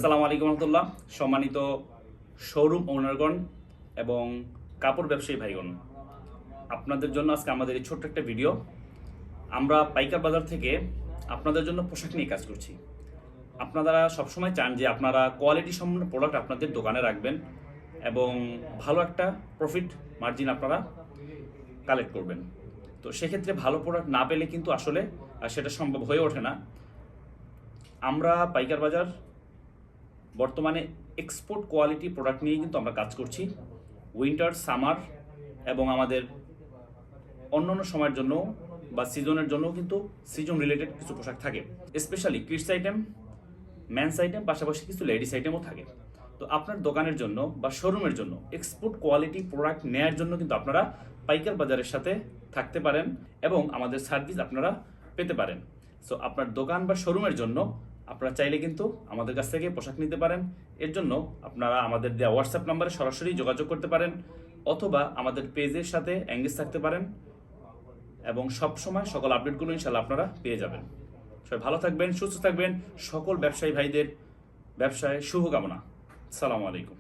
আসসালামু আলাইকুম রহমতুল্লাহ। সম্মানিত শোরুম ওনারগণ এবং কাপড় ব্যবসায়ী ভাইগণ, আপনাদের জন্য আজকে আমাদের এই ছোট্ট একটা ভিডিও। আমরা পাইকার বাজার থেকে আপনাদের জন্য পোশাক নিয়ে কাজ করছি। আপনারা সবসময় চান যে আপনারা কোয়ালিটি সম্পন্ন প্রোডাক্ট আপনাদের দোকানে রাখবেন এবং ভালো একটা প্রফিট মার্জিন আপনারা কালেক্ট করবেন। তো সেক্ষেত্রে ভালো প্রোডাক্ট না পেলে কিন্তু আসলে সেটা সম্ভব হয়ে ওঠে না। আমরা পাইকার বাজার বর্তমানে এক্সপোর্ট কোয়ালিটি প্রোডাক্ট নিয়ে কিন্তু আমরা কাজ করছি। উইন্টার, সামার এবং আমাদের অন্যান্য সময়ের জন্য বা সিজনের জন্য কিন্তু সিজন রিলেটেড কিছু পোশাক থাকে, specially kids item, man's item, পাশাপাশি কিছু লেডিস আইটেমও থাকে। তো আপনার দোকানের জন্য বা শোরুমের জন্য এক্সপোর্ট কোয়ালিটি প্রোডাক্ট নেয়ার জন্য কিন্তু আপনারা পাইকার বাজারের সাথে থাকতে পারেন এবং আমাদের সার্ভিস আপনারা পেতে পারেন। সো আপনার দোকান বা শোরুমের জন্য আপনারা চাইলে কিন্তু আমাদের কাছ থেকে পোশাক নিতে পারেন। এর জন্য আপনারা আমাদের দেওয়া হোয়াটসঅ্যাপ নাম্বারে সরাসরি যোগাযোগ করতে পারেন অথবা আমাদের পেজের সাথে এঙ্গেজ থাকতে পারেন এবং সব সময় সকল আপডেটগুলো ইনশাআল্লাহ আপনারা পেয়ে যাবেন। সবাই ভালো থাকবেন, সুস্থ থাকবেন। সকল ব্যবসায়ী ভাইদের ব্যবসায় শুভকামনা। আসসালামু আলাইকুম।